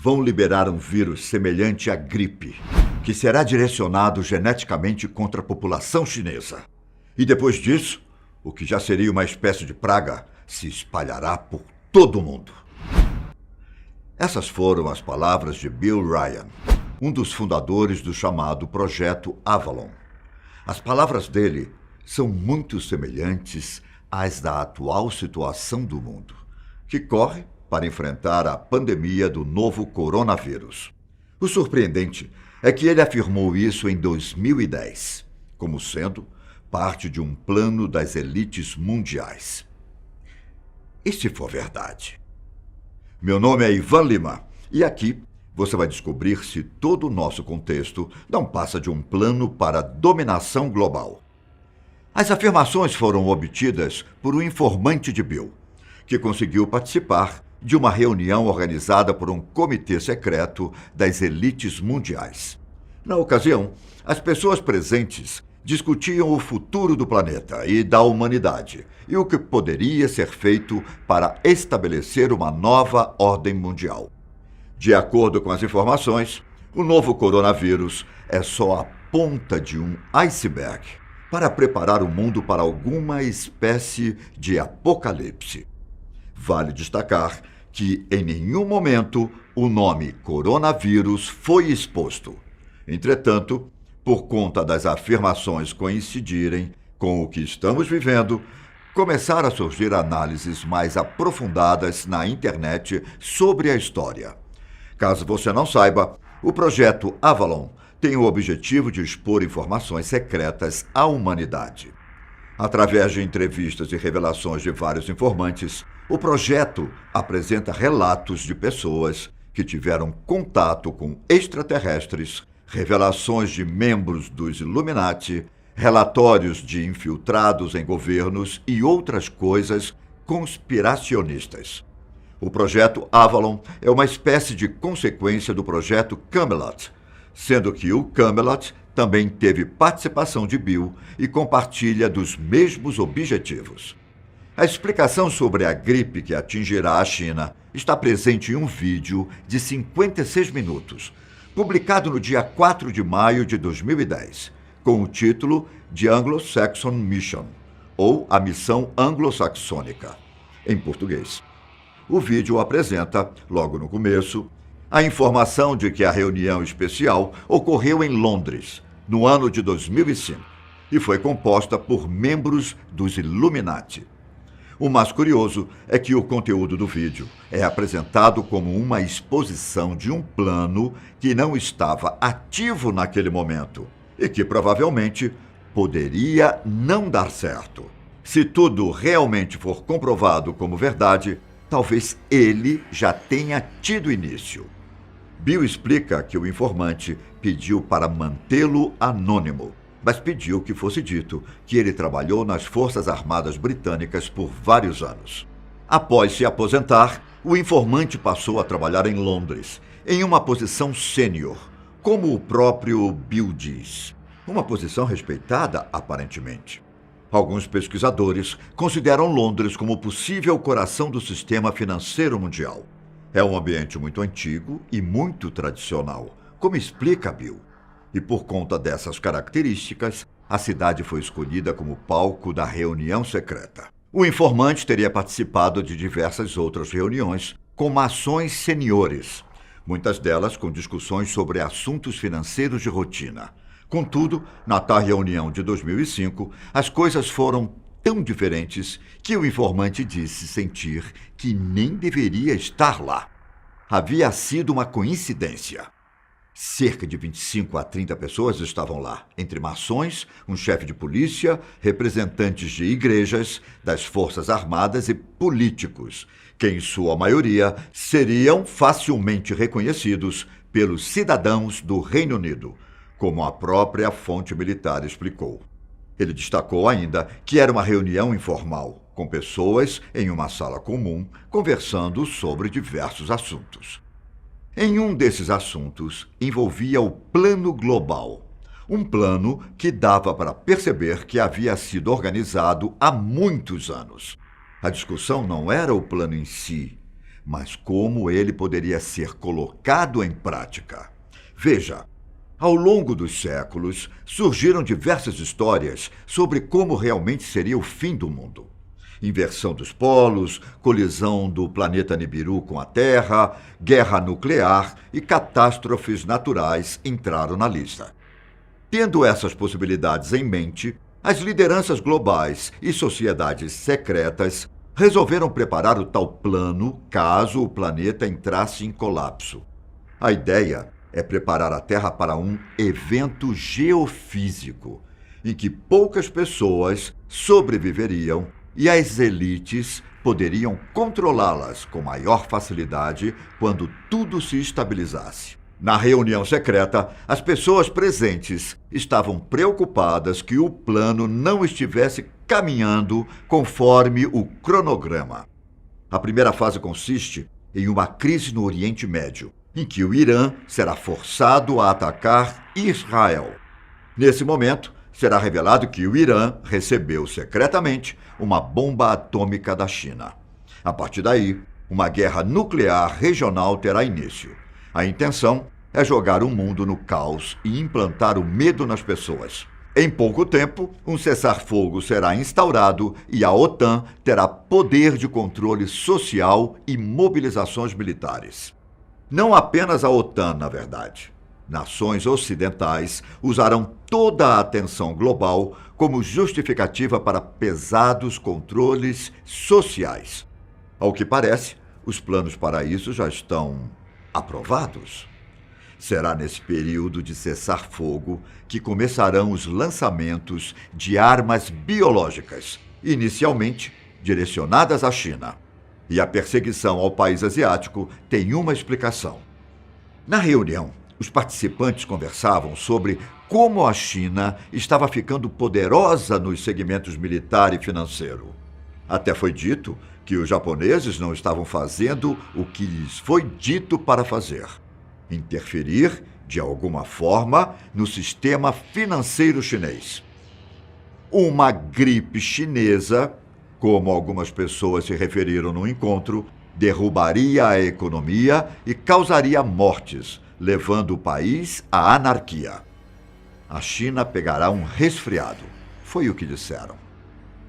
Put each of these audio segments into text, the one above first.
vão liberar um vírus semelhante à gripe, que será direcionado geneticamente contra a população chinesa. E depois disso, o que já seria uma espécie de praga se espalhará por todo o mundo. Essas foram as palavras de Bill Ryan, um dos fundadores do chamado Projeto Avalon. As palavras dele são muito semelhantes às da atual situação do mundo, que corre para enfrentar a pandemia do novo coronavírus. O surpreendente é que ele afirmou isso em 2010, como sendo parte de um plano das elites mundiais. E se for verdade? Meu nome é Ivan Lima e aqui você vai descobrir se todo o nosso contexto não passa de um plano para a dominação global. As afirmações foram obtidas por um informante de Bill, que conseguiu participar de uma reunião organizada por um comitê secreto das elites mundiais. Na ocasião, as pessoas presentes discutiam o futuro do planeta e da humanidade e o que poderia ser feito para estabelecer uma nova ordem mundial. De acordo com as informações, o novo coronavírus é só a ponta de um iceberg para preparar o mundo para alguma espécie de apocalipse. Vale destacar que, em nenhum momento, o nome coronavírus foi exposto. Entretanto, por conta das afirmações coincidirem com o que estamos vivendo, começaram a surgir análises mais aprofundadas na internet sobre a história. Caso você não saiba, o projeto Avalon tem o objetivo de expor informações secretas à humanidade. Através de entrevistas e revelações de vários informantes, o projeto apresenta relatos de pessoas que tiveram contato com extraterrestres, revelações de membros dos Illuminati, relatórios de infiltrados em governos e outras coisas conspiracionistas. O projeto Avalon é uma espécie de consequência do projeto Camelot, sendo que o Camelot também teve participação de Bill e compartilha dos mesmos objetivos. A explicação sobre a gripe que atingirá a China está presente em um vídeo de 56 minutos, publicado no dia 4 de maio de 2010, com o título The Anglo-Saxon Mission, ou a Missão Anglo-Saxônica, em português. O vídeo apresenta, logo no começo, a informação de que a reunião especial ocorreu em Londres, no ano de 2005, e foi composta por membros dos Illuminati. O mais curioso é que o conteúdo do vídeo é apresentado como uma exposição de um plano que não estava ativo naquele momento e que provavelmente poderia não dar certo. Se tudo realmente for comprovado como verdade, talvez ele já tenha tido início. Bill explica que o informante pediu para mantê-lo anônimo, mas pediu que fosse dito que ele trabalhou nas Forças Armadas Britânicas por vários anos. Após se aposentar, o informante passou a trabalhar em Londres, em uma posição sênior, como o próprio Bill diz. Uma posição respeitada, aparentemente. Alguns pesquisadores consideram Londres como possível coração do sistema financeiro mundial. É um ambiente muito antigo e muito tradicional, como explica Bill. E por conta dessas características, a cidade foi escolhida como palco da reunião secreta. O informante teria participado de diversas outras reuniões com maçons seniores, muitas delas com discussões sobre assuntos financeiros de rotina. Contudo, na tal reunião de 2005, as coisas foram tão diferentes que o informante disse sentir que nem deveria estar lá. Havia sido uma coincidência. Cerca de 25 a 30 pessoas estavam lá, entre maçons, um chefe de polícia, representantes de igrejas, das forças armadas e políticos, que em sua maioria seriam facilmente reconhecidos pelos cidadãos do Reino Unido, como a própria fonte militar explicou. Ele destacou ainda que era uma reunião informal, com pessoas em uma sala comum, conversando sobre diversos assuntos. Em um desses assuntos, envolvia o Plano Global, um plano que dava para perceber que havia sido organizado há muitos anos. A discussão não era o plano em si, mas como ele poderia ser colocado em prática. Veja, ao longo dos séculos, surgiram diversas histórias sobre como realmente seria o fim do mundo. Inversão dos polos, colisão do planeta Nibiru com a Terra, guerra nuclear e catástrofes naturais entraram na lista. Tendo essas possibilidades em mente, as lideranças globais e sociedades secretas resolveram preparar o tal plano caso o planeta entrasse em colapso. A ideia é preparar a Terra para um evento geofísico, em que poucas pessoas sobreviveriam e as elites poderiam controlá-las com maior facilidade quando tudo se estabilizasse. Na reunião secreta, as pessoas presentes estavam preocupadas que o plano não estivesse caminhando conforme o cronograma. A primeira fase consiste em uma crise no Oriente Médio, em que o Irã será forçado a atacar Israel. Nesse momento, será revelado que o Irã recebeu secretamente uma bomba atômica da China. A partir daí, uma guerra nuclear regional terá início. A intenção é jogar o mundo no caos e implantar o medo nas pessoas. Em pouco tempo, um cessar-fogo será instaurado e a OTAN terá poder de controle social e mobilizações militares. Não apenas a OTAN, na verdade. Nações ocidentais usarão toda a atenção global como justificativa para pesados controles sociais. Ao que parece, os planos para isso já estão aprovados. Será nesse período de cessar-fogo que começarão os lançamentos de armas biológicas, inicialmente direcionadas à China. E a perseguição ao país asiático tem uma explicação. Na reunião, os participantes conversavam sobre como a China estava ficando poderosa nos segmentos militar e financeiro. Até foi dito que os japoneses não estavam fazendo o que lhes foi dito para fazer: interferir, de alguma forma, no sistema financeiro chinês. Uma gripe chinesa, como algumas pessoas se referiram no encontro, derrubaria a economia e causaria mortes, levando o país à anarquia. A China pegará um resfriado, foi o que disseram.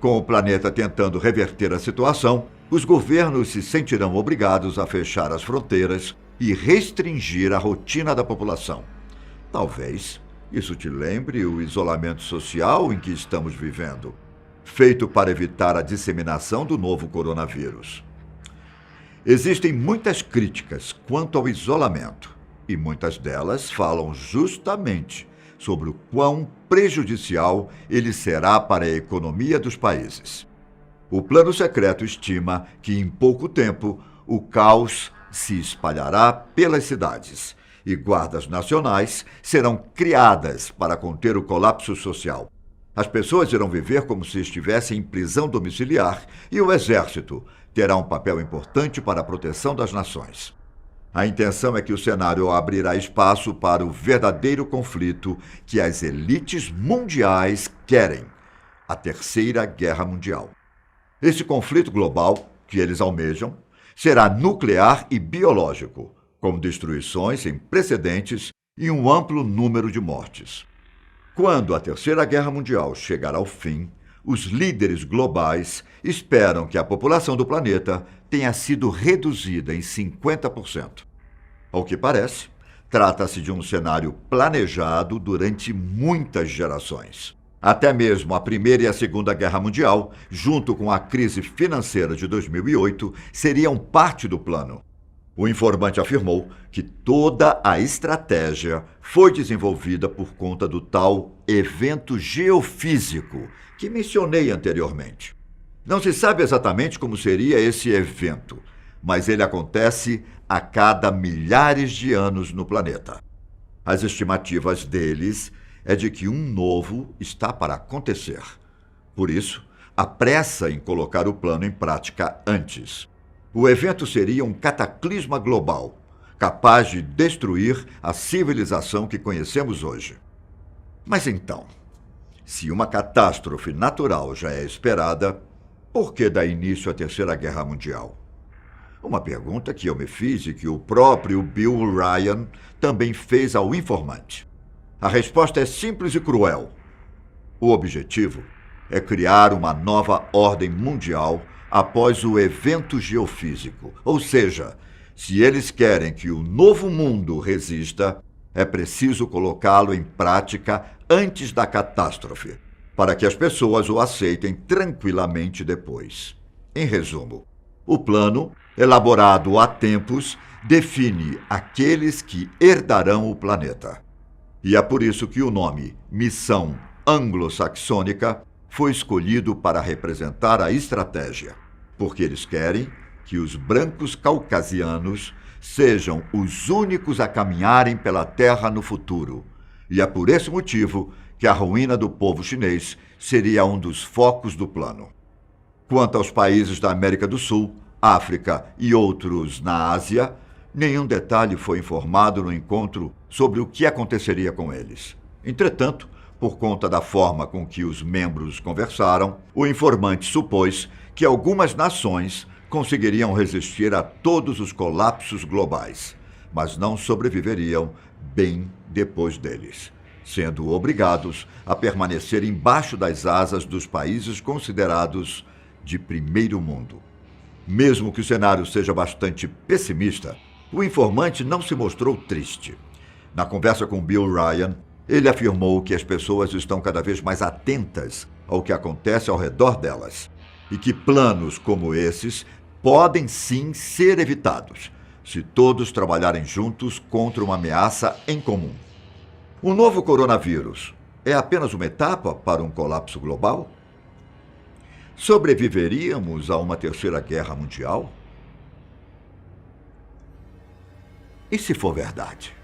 Com o planeta tentando reverter a situação, os governos se sentirão obrigados a fechar as fronteiras e restringir a rotina da população. Talvez isso te lembre o isolamento social em que estamos vivendo, feito para evitar a disseminação do novo coronavírus. Existem muitas críticas quanto ao isolamento, e muitas delas falam justamente sobre o quão prejudicial ele será para a economia dos países. O plano secreto estima que, em pouco tempo, o caos se espalhará pelas cidades e guardas nacionais serão criadas para conter o colapso social. As pessoas irão viver como se estivessem em prisão domiciliar e o exército terá um papel importante para a proteção das nações. A intenção é que o cenário abrirá espaço para o verdadeiro conflito que as elites mundiais querem: a Terceira Guerra Mundial. Esse conflito global, que eles almejam, será nuclear e biológico, com destruições sem precedentes e um amplo número de mortes. Quando a Terceira Guerra Mundial chegar ao fim, os líderes globais esperam que a população do planeta tenha sido reduzida em 50%. Ao que parece, trata-se de um cenário planejado durante muitas gerações. Até mesmo a Primeira e a Segunda Guerra Mundial, junto com a crise financeira de 2008, seriam parte do plano. O informante afirmou que toda a estratégia foi desenvolvida por conta do tal evento geofísico que mencionei anteriormente. Não se sabe exatamente como seria esse evento, mas ele acontece a cada milhares de anos no planeta. As estimativas deles é de que um novo está para acontecer. Por isso, a pressa em colocar o plano em prática antes. O evento seria um cataclisma global, capaz de destruir a civilização que conhecemos hoje. Mas então, se uma catástrofe natural já é esperada, por que dar início à Terceira Guerra Mundial? Uma pergunta que eu me fiz e que o próprio Bill Ryan também fez ao informante. A resposta é simples e cruel. O objetivo é criar uma nova ordem mundial após o evento geofísico. Ou seja, se eles querem que o novo mundo resista, é preciso colocá-lo em prática antes da catástrofe, para que as pessoas o aceitem tranquilamente depois. Em resumo, o plano, elaborado há tempos, define aqueles que herdarão o planeta. E é por isso que o nome Missão Anglo-Saxônica foi escolhido para representar a estratégia, porque eles querem que os brancos caucasianos sejam os únicos a caminharem pela Terra no futuro. E é por esse motivo que a ruína do povo chinês seria um dos focos do plano. Quanto aos países da América do Sul, África e outros na Ásia, nenhum detalhe foi informado no encontro sobre o que aconteceria com eles. Entretanto, por conta da forma com que os membros conversaram, o informante supôs que algumas nações conseguiriam resistir a todos os colapsos globais, mas não sobreviveriam bem depois deles, sendo obrigados a permanecer embaixo das asas dos países considerados de primeiro mundo. Mesmo que o cenário seja bastante pessimista, o informante não se mostrou triste. Na conversa com Bill Ryan, ele afirmou que as pessoas estão cada vez mais atentas ao que acontece ao redor delas e que planos como esses podem sim ser evitados, se todos trabalharem juntos contra uma ameaça em comum. O novo coronavírus é apenas uma etapa para um colapso global? Sobreviveríamos a uma terceira guerra mundial? E se for verdade?